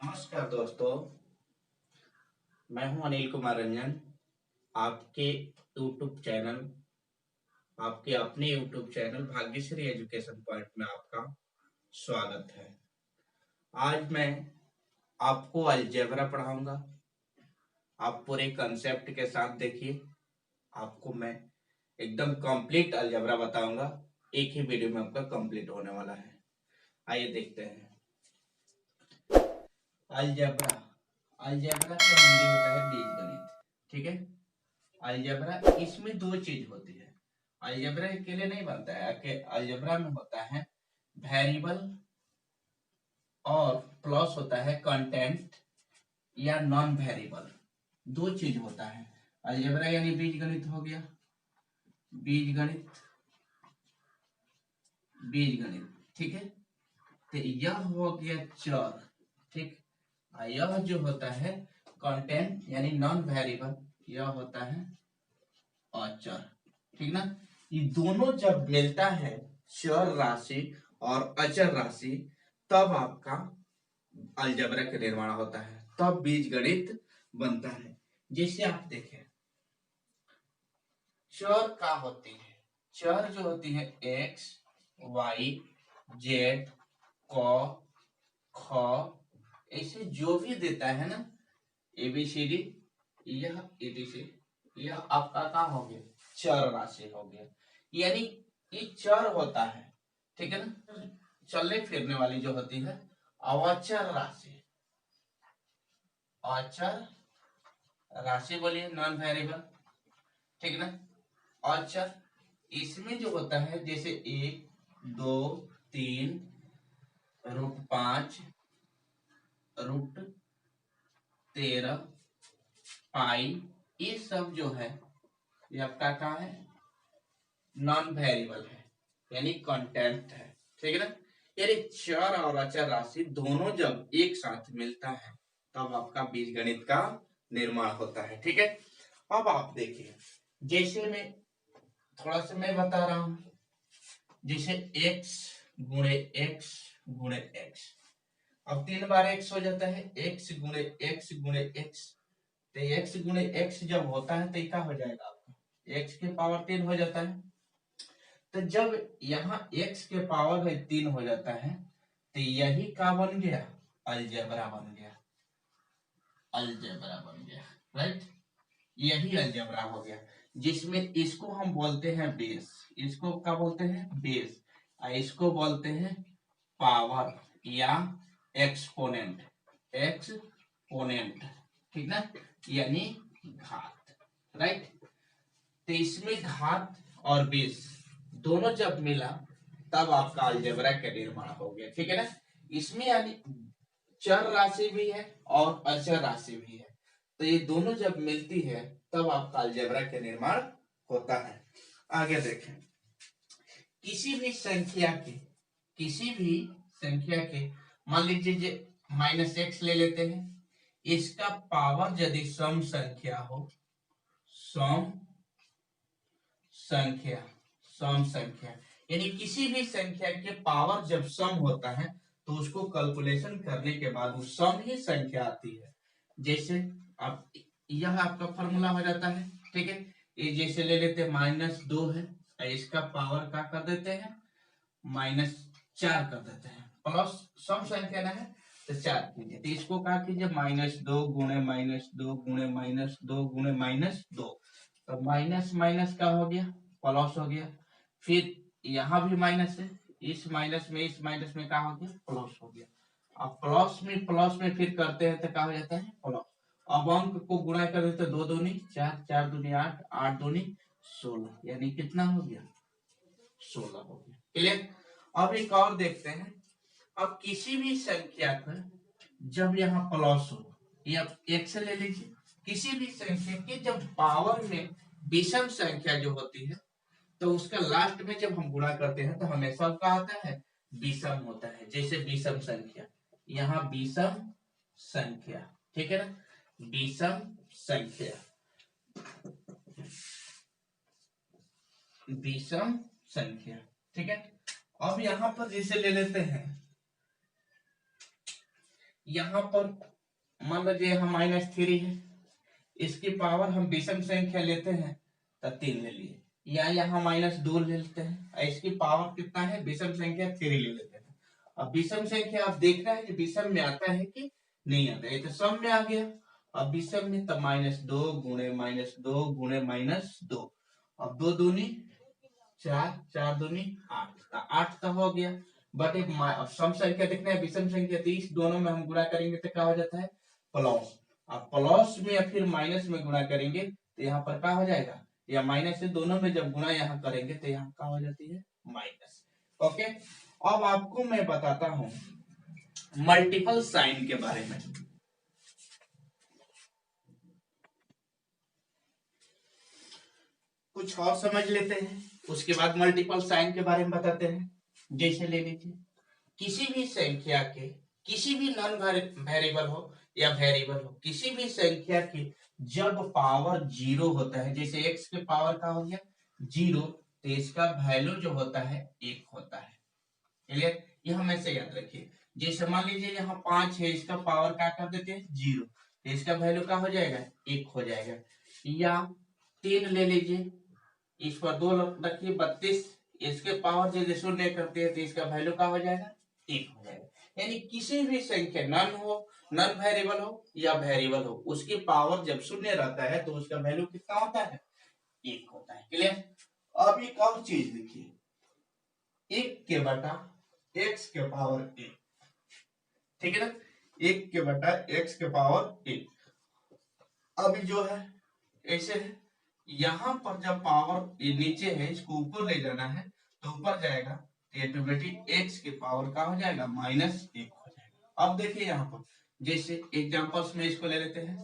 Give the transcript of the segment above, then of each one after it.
नमस्कार दोस्तों, मैं हूं अनिल कुमार रंजन। आपके यूट्यूब चैनल आपके अपने YouTube channel Bhagyashree education point में आपका स्वागत है। आज मैं आपको अलजेब्रा पढ़ाऊंगा। आप पूरे कंसेप्ट के साथ देखिए। आपको मैं एकदम कंप्लीट अलजेब्रा बताऊंगा। एक ही वीडियो में आपका कंप्लीट होने वाला है। आइए देखते हैं। अलजेब्रा अलजेब्रा का हिंदी होता है बीजगणित। ठीक है। अलजेब्रा इसमें दो चीज होती है। अलजेब्रा अकेले नहीं बनता है। अलजेब्रा में होता है वेरिएबल और प्लस होता है कंटेंट या नॉन वेरिएबल। दो चीज होता है। अलजेब्रा यानी बीजगणित हो गया। बीजगणित बीजगणित ठीक है। तो यह हो गया चर। ठीक। यह जो होता है कंटेंट यानी नॉन वेरिएबल, यह होता है अचर। ठीक ना। ये दोनों जब मिलता है चर राशि और अचर राशि, तब आपका अलजेब्रा का निर्माण होता है, तब बीजगणित बनता है। जैसे आप देखें, चर क्या होती है। चर जो होती है एक्स वाई जेड क ख, ऐसे जो भी देता है ना, एबीसीडी, यह एबीसी, यह आपका क्या हो गया, चर राशि हो गया। यानी ये चर होता है। ठीक है ना। चलने फिरने वाली जो होती है अवचर राशि। अचर राशि बोलिए नॉन वेरिएबल। ठीक ना। अचर इसमें जो होता है जैसे 1 2 3 √5 √13 पाई, ये सब जो है ये आपका क्या है, नॉन वेरिएबल है यानी कंटेंट है। ठीक है ना। यानी चर और अचर राशि दोनों जब एक साथ मिलता है तब आपका बीजगणित का निर्माण होता है। ठीक है। अब आप देखिए, जैसे मैं बता रहा हूं, जैसे x गुणे x गुणे x। अब 3 बार x हो जाता है, x गुणे x गुणे x। तो x गुणे x जब होता है तो क्या हो जाएगा आपका, x के पावर 3 हो जाता है। तो जब यहाँ x के पावर में 3 हो जाता है तो यही का बन गया, अलजेब्रा बन गया। अलजेब्रा बन गया, राइट। यही अलजेब्रा हो गया, जिसमें इसको हम बोलते हैं बेस। इसको क्या बोलते हैं, बेस। और इसको बोलते हैं पावर या एक्सपोनेंट। एक्सपोनेंट, ठीक ना, यानी घात, राइट। तो इसमें घात और बेस दोनों जब मिला तब आपका अलजेब्रा का निर्माण हो गया। ठीक है ना। इसमें यानी चर राशि भी है और अचर राशि भी है, तो ये दोनों जब मिलती है तब आपका अलजेब्रा का निर्माण होता है। आगे देखें, किसी भी संख्या के मान लीजिए -x ले लेते हैं। इसका पावर यदि सम संख्या हो, सम संख्या यानी किसी भी संख्या के पावर जब सम होता है तो उसको कैलकुलेशन करने के बाद वो सम ही संख्या आती है। जैसे आप, यह आपका फॉर्मूला हो जाता है। ठीक है। ये जैसे ले लेते हैं -2 है, इसका पावर क्या कर देते हैं, -4 कर देते हैं। प्लस सम संख्या ना है तो 4 कीजिए, तो इसको क्या कीजिए, -2 गुणे -2 गुणे -2 गुणे -2। तो माइनस माइनस का हो गया, प्लस हो गया। फिर यहाँ भी माइनस है, इस माइनस में क्या हो गया, प्लस हो गया। अब प्लस में फिर करते हैं तो क्या हो जाता है, प्लस। अब अंक को गुणा कर देते, 2 दूनी 4, 4 दूनी 8, 8 दूनी 16, यानी कितना हो गया, 16 हो गया। क्लियर। अब एक और देखते हैं। अब किसी भी संख्या का जब यहाँ प्लस हो, या x ले लीजिए, किसी भी संख्या के जब पावर में विषम संख्या जो होती है तो उसका लास्ट में जब हम गुणा करते हैं तो हमेशा क्या आता है, विषम होता है। जैसे विषम संख्या, यहाँ विषम संख्या, ठीक है ना, विषम संख्या, विषम संख्या। ठीक है। अब यहाँ पर जैसे ले लेते हैं, यहाँ पर मान लीजिए यहाँ -3 है, इसकी पावर हम विषम संख्या लेते हैं तो 3 ले लिए, या यहाँ -2 ले लेते हैं, इसकी पावर कितना है विषम संख्या 3 ले लेते हैं। अब विषम संख्या आप देखना है कि विषम में आता है कि नहीं आता है, तो सम में आ गया। अब विषम में तो -2 गुणे -2 गुणे -2, अब 2 दूनी 4, 4 दूनी 8, 8 तो हो गया। बट एक सम संख्या देखना है विषम संख्या, तो इस दोनों में हम गुणा करेंगे तो क्या हो जाता है प्लस। अब प्लस में या फिर माइनस में गुणा करेंगे तो यहाँ पर क्या हो जाएगा, या माइनस से दोनों में जब गुणा यहाँ करेंगे तो यहाँ क्या हो जाती है माइनस। ओके, अब आपको मैं बताता हूं मल्टीपल साइन के बारे में। कुछ और समझ लेते हैं, उसके बाद मल्टीपल साइन के बारे में बताते हैं। जैसे ले लीजिए किसी भी संख्या के, किसी भी नॉन वेरिएबल हो या वेरिएबल हो, किसी भी संख्या के जब पावर 0 होता है, जैसे x के पावर का हो गया 0, तो इसका वैल्यू जो होता है 1 होता है। क्लियर, ये हमेशा याद रखिए। जैसे मान लीजिए यहाँ 5 है, इसका पावर क्या कर देते हैं 0, तो इसका वैल्यू क्या हो जाएगा 1 हो जाएगा। या 3 ले लीजिए, इस पर 2 रखिए 32, इसके पावर यदि शून्य करते हैं तो इसका वैल्यू क्या हो जाएगा 1 हो जाएगा। यानी किसी भी संख्या नॉन वेरिएबल हो या वेरिएबल हो, उसकी पावर जब शून्य रहता है तो उसका वैल्यू कितना होता है 1 होता है। क्लियर। अब एक और चीज देखिए, 1 के बटा x के पावर 1, ठीक है ना, 1 के बटा x के पावर 1। अभी जो है ऐसे है, यहाँ पर जब पावर ये नीचे है इसको ऊपर ले जाना है तो ऊपर जाएगा, ऑटोमेटिक x के पावर का हो जाएगा -1 हो जाएगा। अब देखिए यहाँ पर जैसे एग्जांपल्स में इसको ले लेते हैं,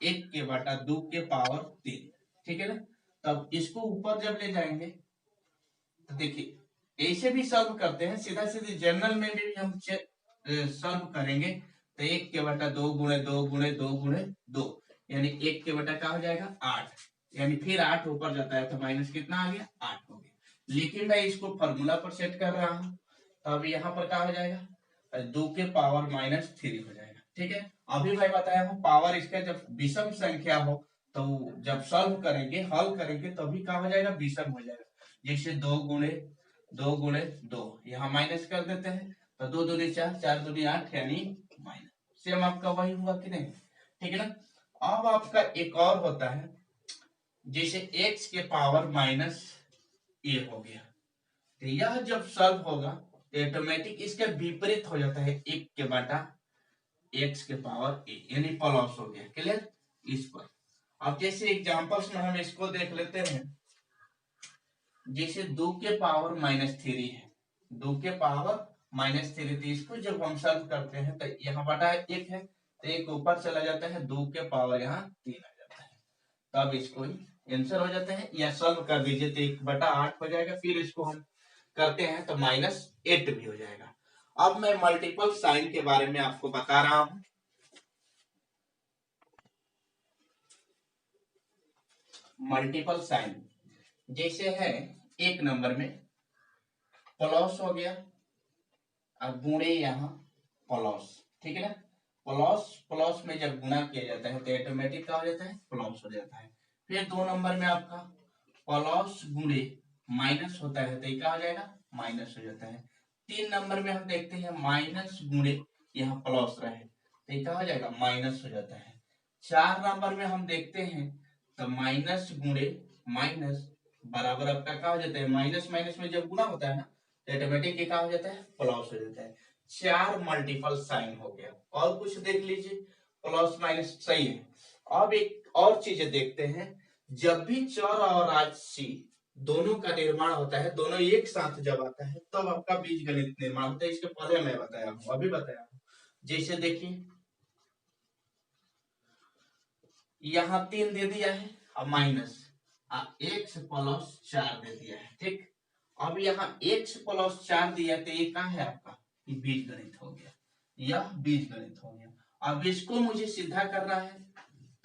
1 के बटा 2 के पावर 3, ठीक है ना। तब इसको ऊपर जब ले जाएंगे तो देखिए ऐसे भी सॉल्व करते हैं, सीधा सीधे जनरल में भी हम सॉल्व करेंगे तो 1 के बटा 2 गुणे 2 गुणे 2 गुणे 2, यानी 1 के बटा क्या हो जाएगा 8, यानी फिर 8 ऊपर जाता है तो माइनस कितना आ गया 8 हो गया। लेकिन मैं इसको फॉर्मूला पर सेट कर रहा हूं तो अब यहाँ पर क्या हो जाएगा 2 के पावर -3 हो जाएगा। ठीक है, अभी मैं बताया हूँ पावर इसका जब विषम संख्या हो तो जब सॉल्व करेंगे हल करेंगे तभी क्या हो जाएगा विषम हो जाएगा। जैसे 2 गुणे 2 यहाँ माइनस कर देते हैं तो 2 दूनी 4, 4 दूनी 8, यानी माइनस। सेम आपका वही हुआ कि नहीं, ठीक है ना। अब आपका एक और होता है, जैसे x के पावर -a हो गया, तो यह जब सॉल्व होगा तो ऑटोमेटिक इसके विपरीत हो जाता है 1 के बटा x के पावर a, यानी प्लस हो गया। क्लियर। इस पर अब जैसे एग्जांपल्स में हम इसको देख लेते हैं, जैसे 2 के पावर -3 है, 2 के पावर -3, तो इसको जब हम सॉल्व करते हैं तो यहाँ बटा 1 है तो 1 ऊपर चला जाता है, 2 के पावर यहाँ 3 आ जाता है, तब इसको आंसर हो जाता है। या सॉल्व कर दीजिए तो 1 बटा 8 हो जाएगा, फिर इसको हम करते हैं तो -8 भी हो जाएगा। अब मैं मल्टीपल साइन के बारे में आपको बता रहा हूं। मल्टीपल साइन जैसे है, एक नंबर में प्लस हो गया, अब गुणे यहाँ प्लस, ठीक है ना। प्लस प्लस में जब गुणा किया जाता है तो ऑटोमेटिक क्या हो जाता है प्लस हो जाता है। फिर 2 नंबर में आपका प्लस गुणे माइनस होता है तो क्या हो जाएगा माइनस हो जाता है। 3 नंबर में हम देखते हैं माइनस गुणे यहाँ प्लस रहे तो क्या हो जाएगा माइनस हो जाता है। 4 नंबर में हम देखते हैं तो माइनस गुणे माइनस बराबर आपका क्या हो जाता है, माइनस माइनस में जब गुणा होता है ना तो ऑटोमेटिक क्या हो जाता है प्लस हो जाता है। 4 मल्टीपल साइन हो गया। और कुछ देख लीजिए, प्लस माइनस सही है। अब एक और चीज देखते हैं, जब भी चर और राशि दोनों का निर्माण होता है, दोनों एक साथ जब आता है तब आपका बीजगणित निर्माण होता है। इसके पहले मैं बताया हूं, अभी बताया हूं। जैसे देखिए यहाँ 3 दे दिया है, अब माइनस x प्लस 4 दे दिया है, ठीक। अब यहाँ x प्लस 4 दिया तो ये क्या है आपका बीजगणित हो गया, यह बीजगणित हो गया। अब इसको मुझे सीधा करना है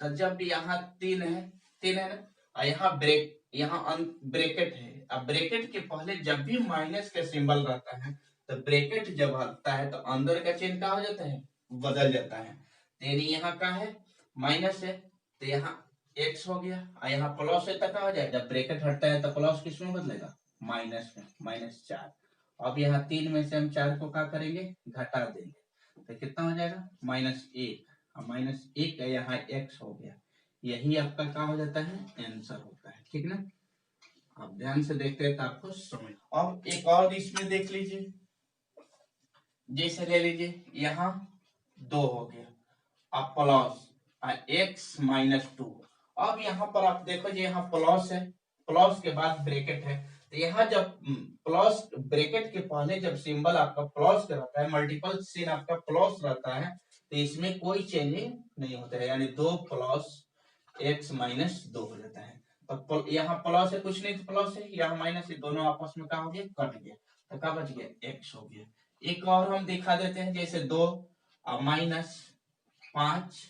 तो जब यहाँ 3 है ना, और यहाँ ब्रैकेट है। अब ब्रैकेट के पहले जब भी माइनस का सिंबल रहता है तो ब्रैकेट जब आता है तो अंदर का चिन्ह क्या हो जाता है बदल जाता है। तो यानी यहाँ का है माइनस है तो यहाँ x हो गया और यहाँ प्लस है तो क्या हो जाएगा, जब ब्रैकेट हटता है तो प्लस किस में बदलेगा, माइनस में, -4। अब यहाँ 3 में से हम 4 को क्या करेंगे, घटा देंगे तो कितना हो जाएगा, -1। और -1 यहाँ x हो गया। यही आपका क्या हो जाता है, आंसर होता है। ठीक ना, आप ध्यान से देखते हैं तो आपको समझ। अब एक और इसमें देख लीजिए, जैसे ले लीजिए यहाँ 2 हो गया अब प्लस x-2। अब यहाँ पर आप देखो जी, यहाँ प्लस है, प्लस के बाद ब्रैकेट है, तो यहाँ जब प्लस ब्रैकेट के पहले जब सिंबल आपका प्लस का रहता है, मल्टीपल साइन आपका प्लस रहता है, तो इसमें कोई चेंजिंग नहीं होता है, यानी 2 + x-2 हो जाता है। तो यहाँ प्लस है, कुछ नहीं तो प्लस है, यहाँ माइनस है, दोनों आपस में क्या हो गया, कट गया, तो क्या बच गया, x हो गया। एक और हम दिखा देते हैं, जैसे 2 -5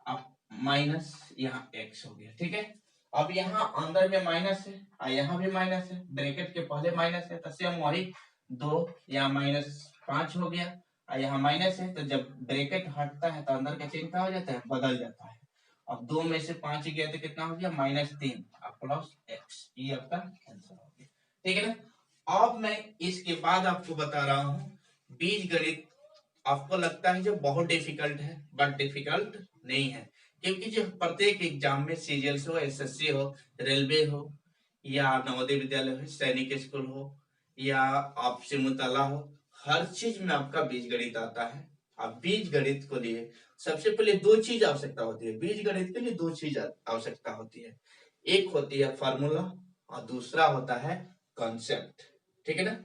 अब माइनस यहाँ x हो गया। ठीक है, अब यहाँ अंदर में माइनस है और यहाँ भी माइनस है, ब्रैकेट के पहले माइनस है, तो सेम वही 2 यहाँ -5 हो गया और यहाँ माइनस है, तो जब ब्रैकेट हटता है तो अंदर का चिन्ह क्या हो जाता है, बदल जाता है। अब 2 में से 5 गया तो कितना हो गया, -3 अब +x, ये आपका आंसर हो गया। ठीक है ना, अब मैं इसके बाद आपको बता रहा हूँ बीज गणित। आपको लगता है जो बहुत डिफिकल्ट है, बट डिफिकल्ट नहीं है, क्योंकि जो प्रत्येक एग्जाम में सीजीएल हो, एसएससी हो, रेलवे हो, या नवोदय विद्यालय हो, सैनिक स्कूल हो, या आप सिमुतला हो, हर चीज में आपका बीज गणित आता है। आप बीज गणित को लिए सबसे पहले 2 चीज आवश्यकता होती है, बीज गणित के लिए 2 चीज आवश्यकता होती है, एक होती है फार्मूला और दूसरा होता है कॉन्सेप्ट। ठीक है ना,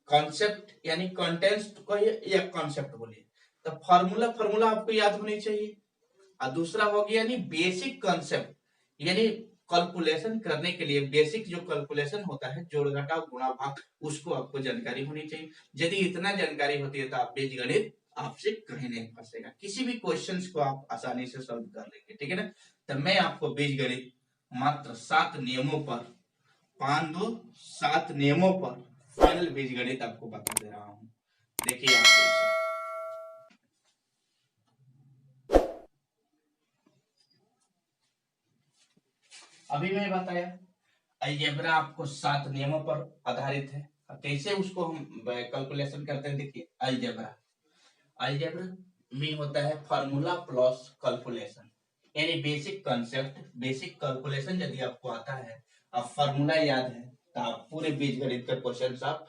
कॉन्सेप्ट यानी कंटेंट को या कॉन्सेप्ट बोलिए, तो फार्मूला फार्मूला आपको याद होनी चाहिए, और दूसरा हो गया यानी बेसिक कॉन्सेप्ट, यानी कैलकुलेशन करने के लिए बेसिक जो कैलकुलेशन होता है, जोड़ घटाव गुणा भाग, उसको आपको जानकारी होनी चाहिए। यदि इतना जानकारी होती है तो आप बीजगणित आपसे कहीं नहीं फंसेगा, किसी भी क्वेश्चंस को आप आसानी से सॉल्व कर लेंगे। ठीक है ना, तो मैं आपको बीजगणित मात्र 7 नियमों पर, 5 2 7 नियमों पर फाइनल बीजगणित आपको बता दे रहा हूं। देखिए आप इसे, अभी मैं बताया अलजेब्रा आपको 7 नियमों पर आधारित है। कैसे उसको हम कैलकुलेशन करते हैं, देखिए अलजेब्रा, अलजेब्रा में होता है फार्मूला प्लस कैलकुलेशन, यानी बेसिक कॉन्सेप्ट, बेसिक कैलकुलेशन यदि आपको आता है, आप फार्मूला याद है, तो आप पूरे बीजगणित के क्वेश्चंस आप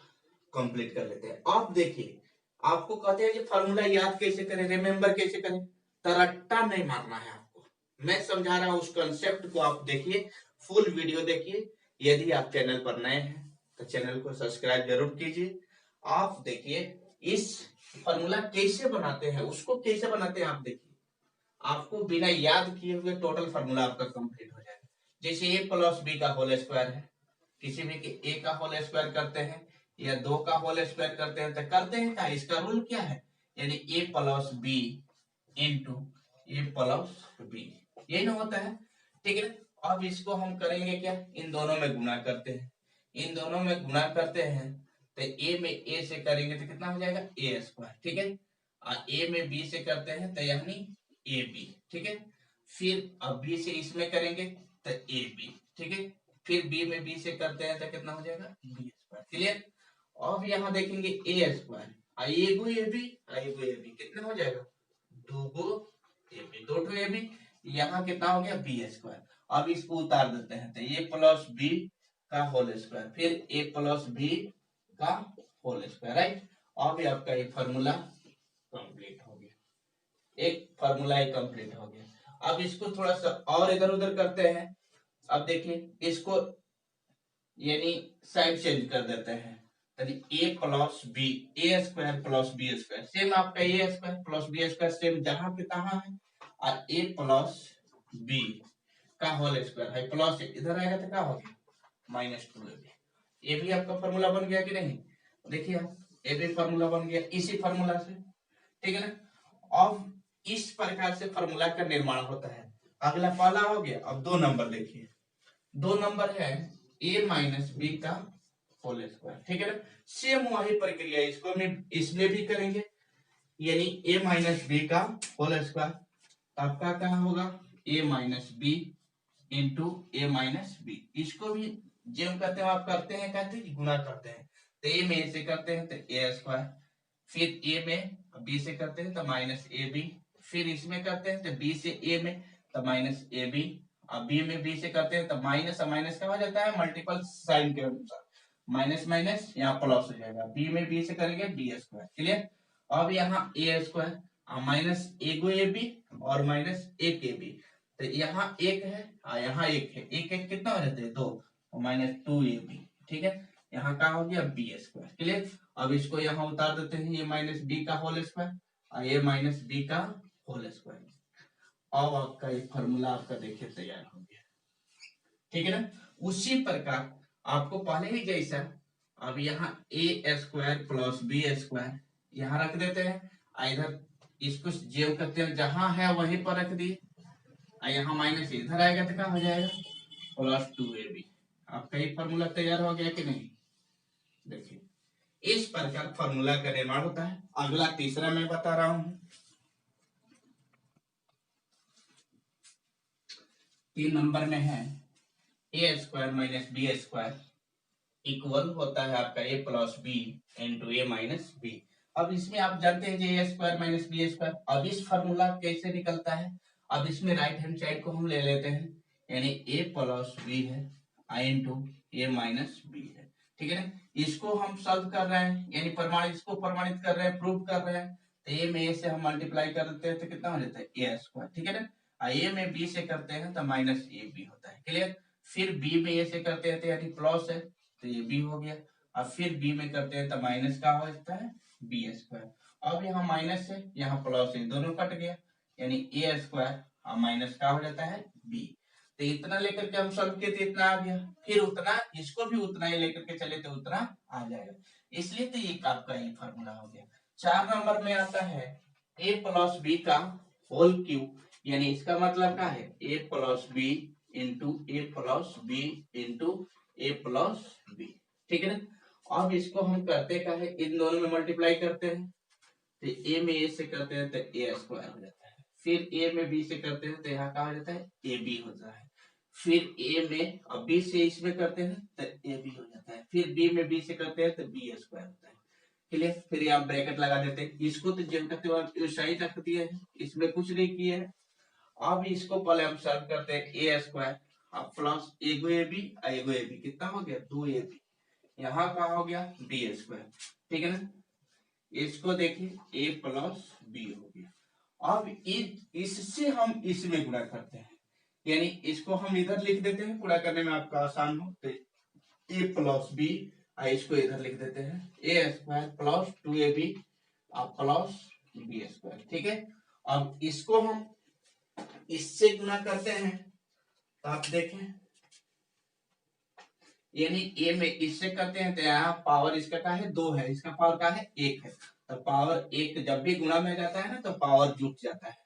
कंप्लीट कर लेते हैं। आप देखिए, आपको कहते हैं कि फार्मूला याद कैसे करें, रिमेंबर कैसे करें, तरट्टा नहीं मारना है आपको, मैं समझा रहा हूं, उस कॉन्सेप्ट को आप देखिए, फुल वीडियो देखिए। यदि आप चैनल पर नए हैं तो चैनल को सब्सक्राइब जरूर कीजिए। आप देखिए इस फार्मूला कैसे बनाते हैं, उसको कैसे बनाते हैं आप देखिए, आपको बिना याद किए हुए टोटल फार्मूला आपका कंप्लीट हो जाएगा। जैसे a + b का होल स्क्वायर है, किसी भी के a का होल स्क्वायर करते हैं या 2 का होल स्क्वायर करते हैं, तो करते हैं क्या, इसका रूल क्या है, यानी a + b into a + b, ये ना होता है। ठीक है, अब इसको हम करेंगे क्या, इन दोनों में गुणा करते हैं, इन दोनों में गुणा करते हैं, तो a में a से करेंगे तो कितना हो जाएगा, a²। ठीक है, और a में b से करते हैं तो यानी ab। ठीक है, फिर अब b से इसमें करेंगे तो ab। ठीक है, फिर b में b से करते हैं तो कितना हो जाएगा, b²। क्लियर, अब यहाँ देखेंगे a², एगो ab, एगो ab, कितना हो जाएगा, 2 ab, 2 ab, यहाँ कितना हो गया, b²। अब इसको उतार देते हैं तो a + b का होल स्क्वायर, फिर a + b का होल स्क्वायर, राइट। अब आपका एक फार्मूला कंप्लीट हो गया, एक फार्मूला ही कंप्लीट हो गया। अब इसको थोड़ा सा और इधर उधर करते हैं, अब देखिए इसको यानी साइड चेंज कर देते हैं, यानी a + b, a² + b², same आपका a² + b² सेम जहां पे तहां है, और a + b का होल स्क्वायर है, प्लस इधर आएगा तो क्या हो गया, -2ab। ये भी आपका फार्मूला बन गया कि नहीं, देखिए ये भी फार्मूला बन गया इसी फार्मूला से। ठीक है ना, अब इस प्रकार से फार्मूला का निर्माण होता है। अगला पहला हो गया, अब 2 नंबर देखिए, 2 नंबर है a - b का होल स्क्वायर। ठीक है ना, सेम वही प्रक्रिया इसको में इसमें भी करेंगे, यानी a माइनस बी का होल स्क्वायर। आपका क्या होगा a minus b into a minus b. इसको भी जेम करते हैं, आप करते हैं कहते हैं गुना करते हैं, तो a में a से करते हैं तो a स्क्वायर, फिर a में b से करते हैं तो माइनस ए बी, फिर इसमें करते हैं तो b से a में तो माइनस ए बी, अब b में b से करते हैं तो माइनस माइनस का हो जाता है मल्टीपल साइन के अनुसार, माइनस माइनस यहाँ प्लस हो जाएगा, b में b से करेंगे बी स्क्वायर। क्लियर। अब यहाँ ए स्क्वायर माइनस एगो ए बी और माइनस एक ए बी, तो यहाँ एक है और यहाँ एक है, एक एक कितना हो जाता है दो, माइनस टू ए बी। ठीक है, यहाँ का हो गया बी स्क्वायर। क्लियर। अब इसको यहाँ उतार देते हैं, ये माइनस बी का होल स्क्वायर और ये माइनस बी का होल स्क्वायर। अब आपका ये फॉर्मूला आपका देखिए तैयार हो गया। ठीक है ना। उसी प्रकार आपको पहले ही जैसा अब यहाँ ए स्क्वायर प्लस बी स्क्वायर यहाँ रख देते हैं, इधर इसको जेव करते हैं, जहां है वहीं पर रख दिए, यहाँ माइनस इधर आएगा तो क्या हो जाएगा प्लस टू ए बी। आपका ये फॉर्मूला तैयार हो गया कि नहीं। देखिए इस प्रकार फॉर्मूला का निर्माण होता है। अगला तीसरा मैं बता रहा हूं, 3 नंबर में है a square minus b square equal होता है आपका a plus b into a minus b. अब इसमें आप जानते हैं a square minus b square. अब इस फॉर्मूला कैसे निकलता है, अब इसमें राइट हैंड साइड को हम ले लेते हैं, यानी ए प्लस बी है आई इंटू ए माइनस बी है। ठीक है ना। इसको हम सॉल्व कर रहे हैं, यानी प्रमाणित, इसको प्रमाणित कर रहे हैं, प्रूव कर रहे हैं, तो ए में ए से हम मल्टीप्लाई कर देते हैं तो कितना हो जाता है ए स्क्वायर। ठीक है ना। ए में बी से करते हैं तो माइनस ए बी होता है। क्लियर। फिर बी में ए से करते हैं तो यानी प्लस है तो ये बी हो गया, अब फिर बी में करते हैं तो माइनस का हो जाता है बी स्क्वायर। अब यहाँ माइनस है यहाँ प्लस है, दोनों कट गया, यानी ए स्क्वायर और माइनस का हो जाता है बी। तो इतना लेकर के हम सॉल्व किए तो इतना आ गया, फिर उतना इसको भी उतना ही लेकर के चले तो उतना आ जाएगा, इसलिए तो ये आपका ये फॉर्मूला हो गया। 4 नंबर में आता है ए प्लस बी का होल क्यूब, यानी इसका मतलब क्या है a plus b into a plus b into a plus B. ठीक है ना। अब इसको हम करते क्या है, इन दोनों में मल्टीप्लाई करते हैं, तो ए में ए से करते हैं तो ए स्क्वायर हो जाता है, फिर ए में बी से करते हैं तो यहाँ का हो जाता है ए बी होता है, फिर ए में अब बी से इसमें करते हैं तो ए बी हो जाता है, फिर बी में बी से करते हैं तो बी स्क्वायर होता है। क्लियर। फिर यहाँ ब्रैकेट लगा देते हैं, इसको तो जब तक सही रख दिए है, इसमें कुछ नहीं किए है। अब इसको पहले हम सॉल्व करते हैं ए स्क्वायर अब प्लस एगो ए बी कितना हो गया दो ए बी, यहाँ का हो गया बी स्क्वायर। ठीक है ना। इसको देखिए ए प्लस बी हो गया। अब इससे हम इसमें गुणा करते हैं, यानी इसको हम इधर लिख देते हैं, गुणा करने में आपका आसान हो तो ए प्लस बी, इसको इधर लिख देते हैं a square plus two a b plus b square. ठीक है। अब इसको हम इससे गुणा करते हैं तो आप देखें, यानी ए में इससे करते हैं तो यहाँ पावर इसका क्या है दो है, इसका पावर क्या है एक है, तो पावर एक जब भी गुणा में जाता है ना तो पावर जुट जाता है,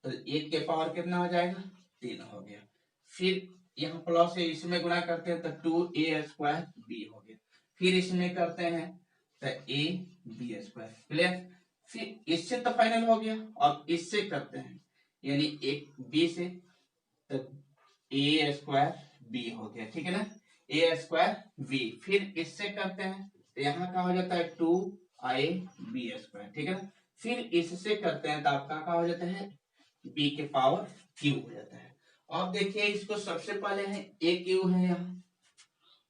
तो एक के पावर कितना हो जाएगा 3 हो गया। फिर यहाँ प्लस है, इसमें गुणा करते हैं तो 2a स्क्वायर बी हो गया, फिर इसमें करते हैं तो ए बी स्क्वायर। क्लियर। फिर इससे तो फाइनल हो गया, अब इससे करते हैं यानी एक बी से तो ए स्क्वायर बी हो गया। ठीक है ना। ए स्क्वायर बी, फिर इससे करते हैं तो यहाँ का हो जाता है 2a बी स्क्वायर। ठीक है ना। फिर इससे करते हैं तो आपका क्या हो जाता है बी के पावर क्यू हो जाता है। अब देखिए इसको सबसे पहले है ए क्यू है यहाँ,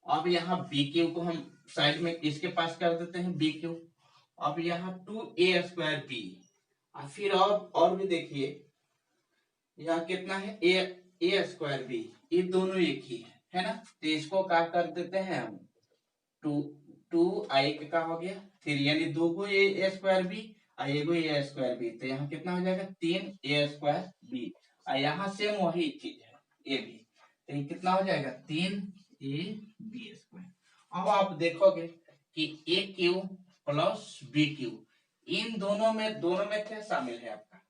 अब यहाँ बी क्यू को हम साइड में इसके पास कर देते हैं बी क्यू, अब यहाँ 2a स्क्वायर बी, फिर और भी देखिए यहाँ कितना है ए स्क्वायर बी, ये दोनों एक ही है ना, तो इसको क्या कर देते हैं हम टू आई का हो गया, फिर यानी दो गो ए स्क्वायर बी एगो ए स्क्वायर बी, तो यहाँ कितना हो जाएगा 3a स्क्वायर बी, यहाँ सेम वही चीज है ए बी, तो ये कितना हो जाएगा 3a बी स्क्वायर। अब आप देखोगे कि ए क्यू प्लस बी क्यू, इन दोनों में क्या शामिल है आपका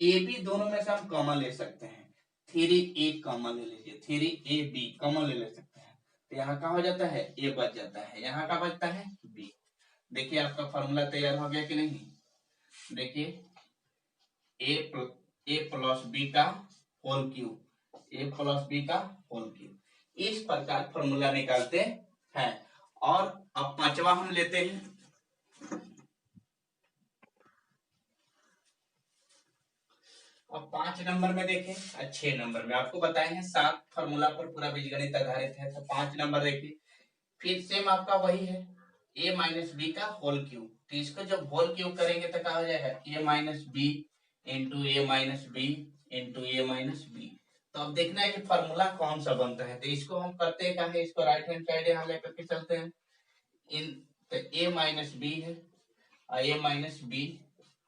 ए बी, दोनों में से हम कॉमन ले सकते हैं, 3a कॉमन ले लीजिए, 3ab कॉमन ले सकते हैं, तो यहाँ का हो जाता है ए बच जाता है, यहाँ का बचता है बी। देखिए आपका फॉर्मूला तैयार हो गया कि नहीं। देखिए ए प्लस बी का होल क्यूब, ए प्लस बी का होल क्यूब, इस प्रकार फॉर्मूला निकालते हैं। और अब पांचवा हम लेते हैं। अब 5 नंबर में देखें, 6 नंबर में आपको बताए हैं 7 फॉर्मूला पर पूरा बीजगणित आधारित है, तो 5 नंबर देखिए, फिर सेम आपका वही है, a माइनस बी का होल क्यूब। तो इसको जब होल क्यूब करेंगे तो क्या हो जाएगा, a minus b into a minus b into a minus b. तो अब देखना है कि फॉर्मूला कौन सा बनता है, तो इसको हम करते हैं क्या है, इसको राइट हैंड साइड यहाँ लेकर के चलते हैं। इन तो a माइनस बी है, ए माइनस बी,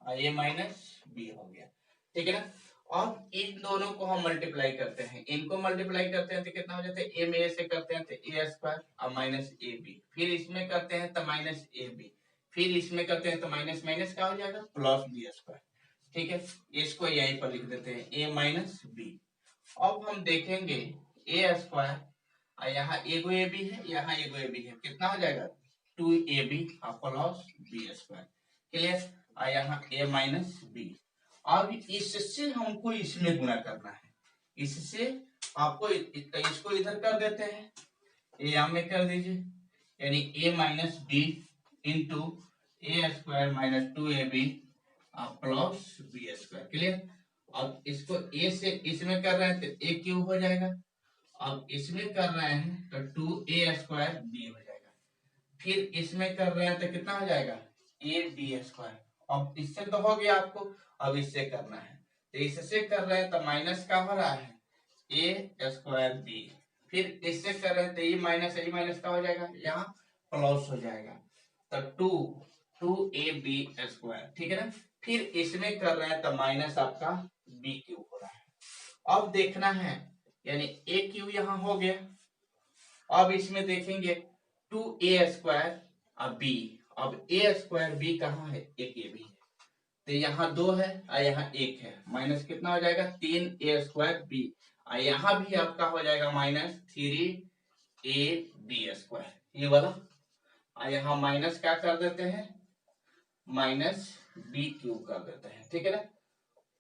ए माइनस बी हो गया, ठीक है ना। और इन दोनों को हम मल्टीप्लाई करते हैं, इनको मल्टीप्लाई करते हैं तो कितना हो जाता है, ए में ए से करते हैं तो ए स्क्वायर और माइनस ए बी, फिर इसमें करते हैं तो माइनस ए बी, फिर इसमें करते हैं तो माइनस माइनस क्या हो जाएगा, प्लस बी स्क्वायर, ठीक है। इसको यहीं पर लिख देते हैं ए माइनस बी। अब हम देखेंगे ए स्क्वायर, यहाँ एगो ए बी है, यहाँ एगो ए बी है, कितना हो जाएगा 2ab plus b square, clear. यहाँ a माइनस बी। अब इससे हमको इसमें गुणा करना है, इससे आपको इसको इधर कर देते हैं, ए यहाँ में कर दीजिए, यानी a minus b into a square minus 2ab plus b square, clear. अब इसको a से इसमें कर रहे हैं तो a क्यूब हो जाएगा, अब इसमें कर रहे हैं तो 2a स्क्वायर b हो जाएगा, फिर इसमें कर रहे हैं तो कितना हो जाएगा ए बी स्क्वायर। अब इससे तो हो गया आपको, अब इससे करना है, तो इससे कर रहे हैं तो माइनस का हो रहा है ए स्क्वायर बी, फिर इससे कर रहे हैं तो ये माइनस का हो जाएगा, यहाँ प्लस हो जाएगा, तो 2a b स्क्वायर, ठीक है ना। फिर इसमें कर रहे हैं तो माइनस आपका b क्यूब हो रहा है। अब देखना है, यानी a क्यूब यहाँ हो गया, अब इसमें देखेंगे 2a स्क्वायर अब b, अब a स्क्वायर b कहाँ है, एक ये भी है, तो यहाँ 2 है और यहाँ 1 है, माइनस कितना हो जाएगा 3a स्क्वायर b, और यहाँ भी आपका हो जाएगा माइनस 3ab स्क्वायर, ये वाला। और यहाँ माइनस क्या कर देते हैं, माइनस b क्यूब कर देते हैं, ठीक है ना।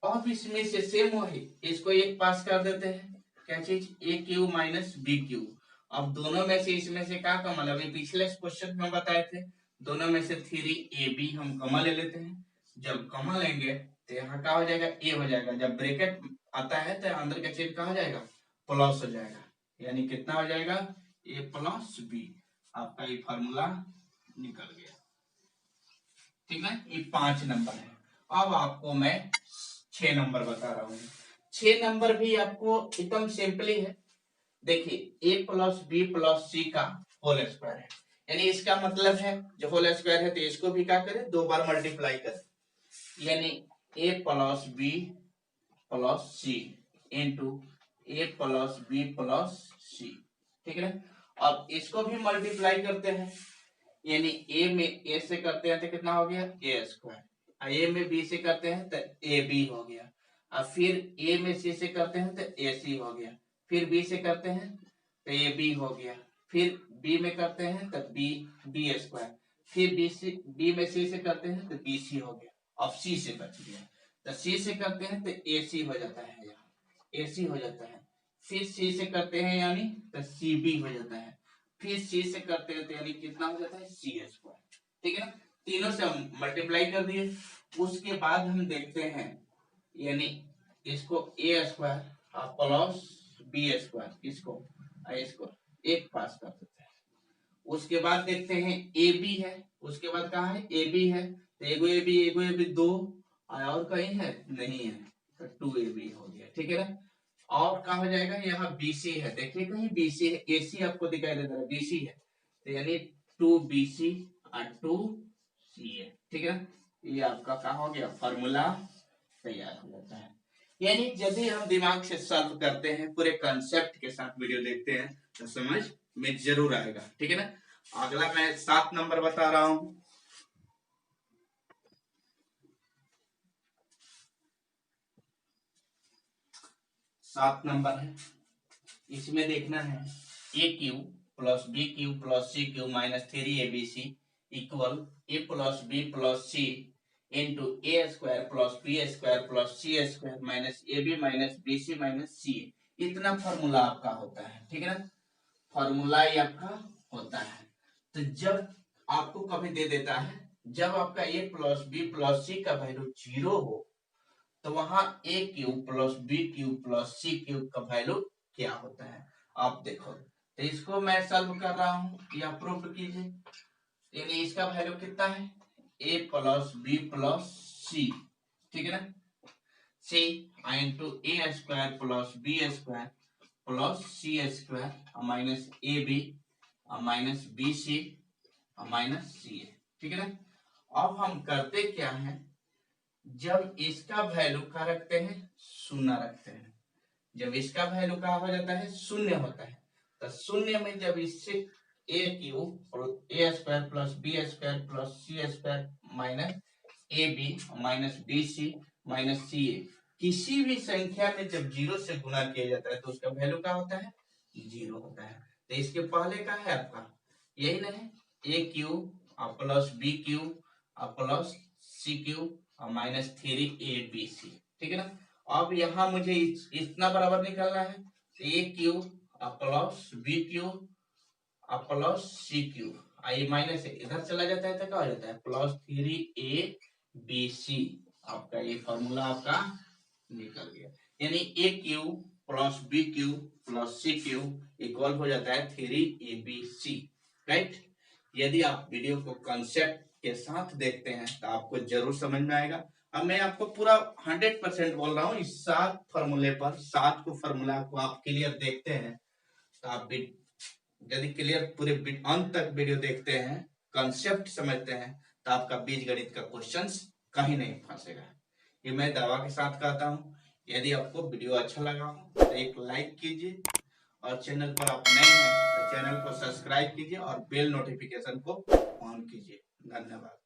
अब इसमें से सेम वही, इसको एक पास कर देते हैं, क्या चीज a cube minus b cube. अब दोनों में से इसमें से क्या कॉमन, अभी पिछले क्वेश्चन में बताए थे, दोनों में से 3ab हम कॉमन ले लेते हैं, जब कॉमन लेंगे तो यहाँ क्या हो जाएगा a हो जाएगा, जब ब्रैकेट आता है तो अंदर का चिन्ह क्या हो जाएगा, प्लस हो जाएगा, यानी कितना हो जाएगा a प्लस b, आपका ये फॉर्मूला निकल गया, ठीक है। ये 5 नंबर है। अब आपको मैं 6 नंबर बता रहा हूँ, 6 नंबर भी आपको एकदम सिंपली है। देखिए a plus b plus c का होल स्क्वायर है, यानी इसका मतलब है जो होल स्क्वायर है तो इसको भी क्या करें, 2 बार मल्टीप्लाई करें, यानी a plus b plus c into a plus b plus c, ठीक है ना। अब इसको भी मल्टीप्लाई करते हैं, यानी a में a से करते हैं तो कितना हो गया a स्क्वायर, a में b से करते हैं तो ए बी हो गया, और फिर a में c से करते हैं तो ए सी हो गया, फिर b से करते हैं तो ए बी हो गया, फिर b में करते हैं तो बी स्क्वायर, फिर b में c से करते हैं तो बी सी हो गया, अब c से बच गया, तो c से करते हैं तो ए सी हो जाता है, यहाँ ए सी हो जाता है, फिर c से करते हैं यानी तो सी बी हो जाता है, फिर c से करते हैं तो यानी कितना हो जाता है सी स्क्वायर, ठीक है ना। तीनों से हम मल्टीप्लाई कर दिए, उसके बाद हम देखते हैं, यानी इसको a square plus b square, इसको एक पास कर देते हैं, उसके बाद देखते हैं ए बी है, उसके बाद कहाँ है ए बी है, तो एगो ए बी 2 और कहीं है नहीं है, तो 2ab हो गया, ठीक है ना। और कहा हो जाएगा, यहाँ BC है, देखिए कहीं BC है, AC आपको दिखाई देता है BC है, तो यानी 2BC और 2CA, ठीक है। ये आपका क्या हो गया, फॉर्मूला तैयार हो जाता है। यानी जब भी हम दिमाग से सॉल्व करते हैं, पूरे कंसेप्ट के साथ वीडियो देखते हैं तो समझ में जरूर आएगा, ठीक है ना। अगला मैं 7 नंबर बता रहा हूं, सात नंबर है, इसमें देखना है a cube plus b cube plus c cube minus 3abc equal a plus b plus c into a square plus b square plus c square minus a b minus b c minus c a. इतना formula आपका होता है, ठीक है ना, formula ये आपका होता है। तो जब आपको कभी दे देता है, जब आपका a plus b plus c का वैल्यू 0 हो तो वहां a cube plus b cube plus c cube का वैल्यू क्या होता है आप देखो। तो इसको मैं सॉल्व कर रहा हूं, या प्रूफ कीजिए। यानी इसका वैल्यू कितना है, a plus b plus c, ठीक है ना, c into a square plus b square plus c square minus a b minus b c minus c a, ठीक है ना। अब हम करते क्या है, जब इसका वैल्यू क्या रखते हैं, शून्य रखते हैं। जब इसका वैल्यू क्या हो जाता है, शून्य होता है, तो शून्य में जब इससे ए क्यूब और a square plus b square plus c square minus a b minus b c minus c a, किसी भी संख्या में जब 0 से गुना किया जाता है तो उसका वैल्यू क्या होता है, 0 होता है। तो इसके पहले का है आपका यही नहीं, a cube plus b cube plus c cube minus 3ab, ठीक है ना। अब यहाँ मुझे इतना बराबर निकालना है, a cube plus b cube plus c cube, आई माइनस इधर चला जाता है तो क्या हो जाता है, प्लस 3abc। आपका ये फॉर्मूला आपका निकल गया। यानी a cube plus b cube plus c cube equal हो जाता है 3abc, राइट। यदि आप वीडियो को कंसेप्ट के साथ देखते हैं तो आपको जरूर समझ में आएगा। अब मैं आपको पूरा 100% बोल रहा हूँ, इस 7 फॉर्मूले पर 7 को फॉर्मूला को आप क्लियर देखते हैं तो आप यदि क्लियर पूरे अंत तक वीडियो देखते हैं, कंसेप्ट समझते हैं, तो आपका बीजगणित का क्वेश्चंस कहीं नहीं फंसेगा। ये मैं दावा के साथ कहता हूँ। यदि आपको वीडियो अच्छा लगा हो तो एक लाइक कीजिए, और चैनल पर आप नए हैं तो चैनल को सब्सक्राइब कीजिए और बेल नोटिफिकेशन को ऑन कीजिए। धन्यवाद।